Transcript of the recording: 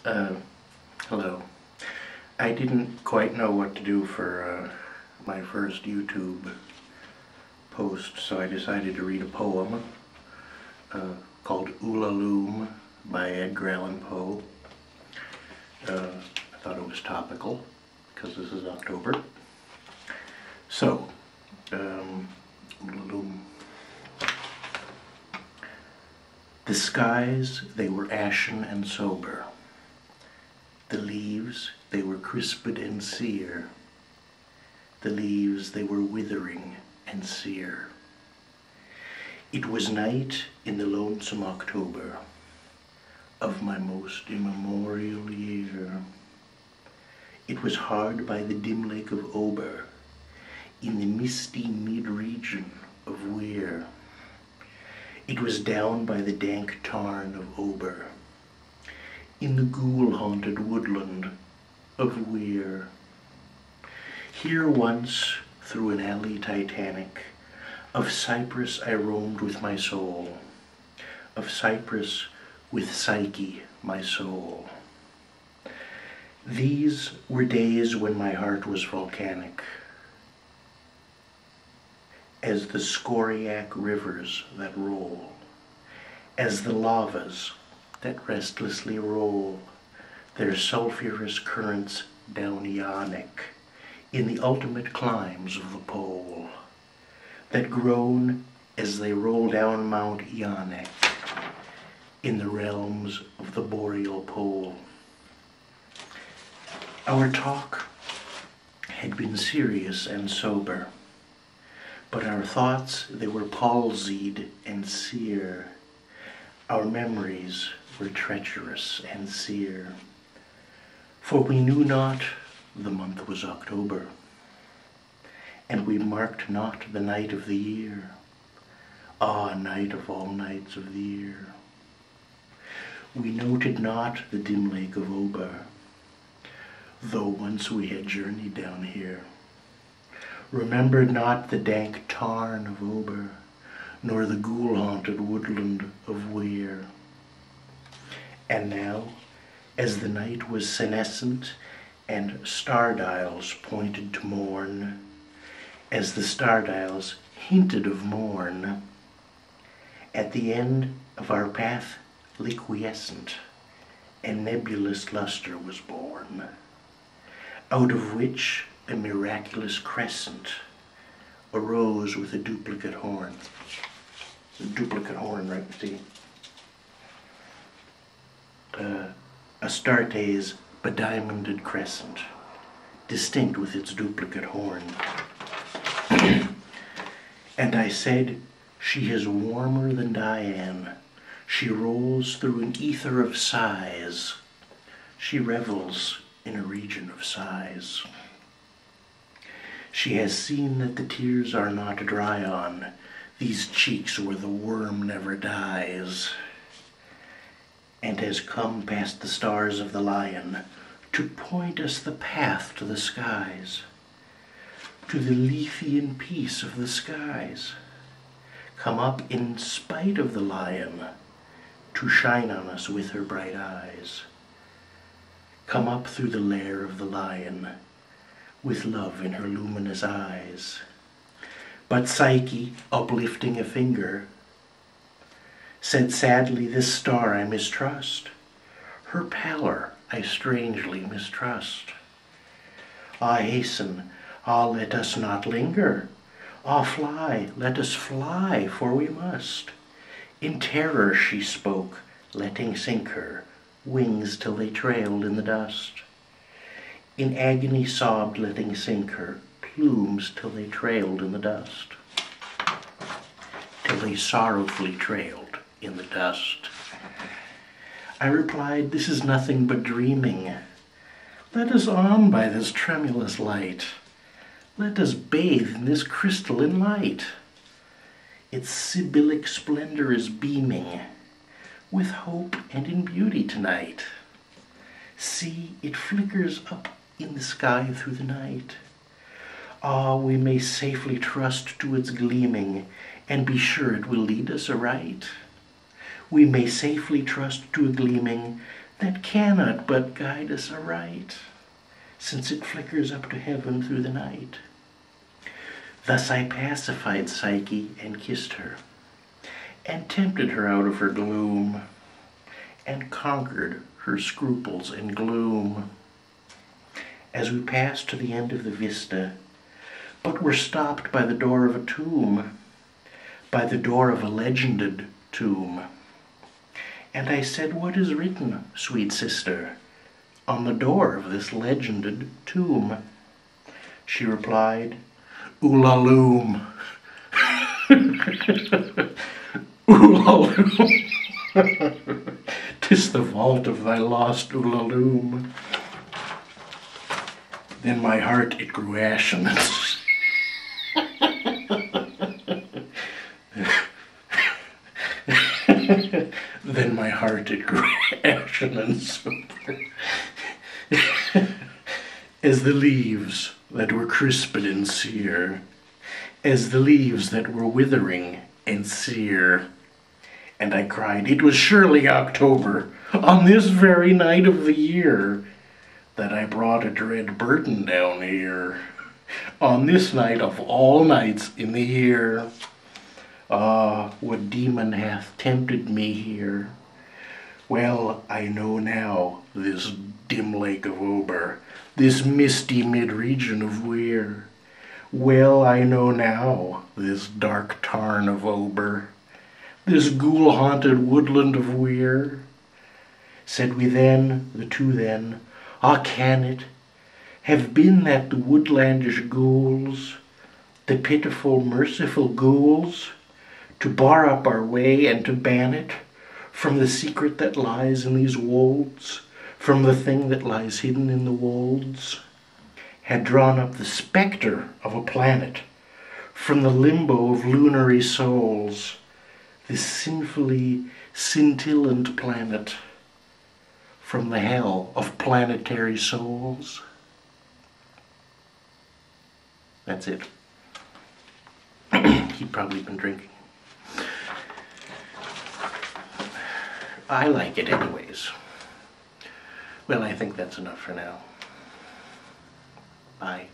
Uh, Hello. I didn't quite know what to do for my first YouTube post, so I decided to read a poem called Ulalume by Edgar Allen Poe. I thought it was topical because this is October. So, Ulalume. The skies, they were ashen and sober. The leaves, they were crisped and sere. The leaves, they were withering and sere. It was night in the lonesome October of my most immemorial year. It was hard by the dim lake of Ober, in the misty mid-region of Weir. It was down by the dank tarn of Ober, in the ghoul-haunted woodland of Weir. Here once, through an alley titanic, of cypress I roamed with my soul, of cypress with Psyche, my soul. These were days when my heart was volcanic, as the scoriac rivers that roll, as the lavas that restlessly roll their sulphurous currents down Yonic in the ultimate climes of the pole, that groan as they roll down Mount Yonic in the realms of the boreal pole. Our talk had been serious and sober, but our thoughts, they were palsied and sere. Our memories were treacherous and sere, for we knew not the month was October, and we marked not the night of the year. Ah, night of all nights of the year. We noted not the dim lake of Ober, though once we had journeyed down here. Remembered not the dank tarn of Ober, nor the ghoul-haunted woodland of Weir. And now, as the night was senescent and star-dials pointed to morn, as the star-dials hinted of morn, at the end of our path liquescent and nebulous luster was born, out of which a miraculous crescent arose with a duplicate horn. The duplicate horn, right, see? Astarte's bediamonded crescent, distinct with its duplicate horn. And I said, she is warmer than Diane. She rolls through an ether of sighs. She revels in a region of sighs. She has seen that the tears are not dry on these cheeks where the worm never dies, and has come past the stars of the lion to point us the path to the skies, to the Lethean peace of the skies. Come up in spite of the lion to shine on us with her bright eyes. Come up through the lair of the lion with love in her luminous eyes. But Psyche, uplifting a finger, said sadly, this star I mistrust. Her pallor I strangely mistrust. Ah, hasten, ah, let us not linger. Ah, fly, let us fly, for we must. In terror she spoke, letting sink her wings till they trailed in the dust. In agony sobbed, letting sink her plumes till they trailed in the dust. Till they sorrowfully trailed in the dust. I replied, this is nothing but dreaming. Let us on by this tremulous light. Let us bathe in this crystalline light. Its sibyllic splendor is beaming with hope and in beauty tonight. See, it flickers up in the sky through the night. Ah, we may safely trust to its gleaming and be sure it will lead us aright. We may safely trust to a gleaming that cannot but guide us aright, since it flickers up to heaven through the night. Thus I pacified Psyche and kissed her, and tempted her out of her gloom, and conquered her scruples and gloom. As we passed to the end of the vista, but were stopped by the door of a tomb, by the door of a legended tomb. And I said, "What is written, sweet sister, on the door of this legended tomb?" She replied, "Ulalume." Ulalume. 'Tis the vault of thy lost Ulalume. Then my heart it grew ashen. Then my heart it grew ashen and sober, as the leaves that were crisped and sere, as the leaves that were withering and sere. And I cried, "It was surely October, on this very night of the year, that I brought a dread burden down here, on this night of all nights in the year. Ah, what demon hath tempted me here? Well, I know now this dim lake of Ober, this misty mid-region of Weir. Well, I know now this dark tarn of Ober, this ghoul-haunted woodland of Weir." Said we then, the two then, "Ah, can it have been that the woodlandish ghouls, the pitiful, merciful ghouls, to bar up our way and to ban it from the secret that lies in these wolds, from the thing that lies hidden in the wolds, had drawn up the spectre of a planet from the limbo of lunary souls, this sinfully scintillant planet from the hell of planetary souls?" That's it. He'd probably been drinking. I like it anyways. Well, I think that's enough for now. Bye.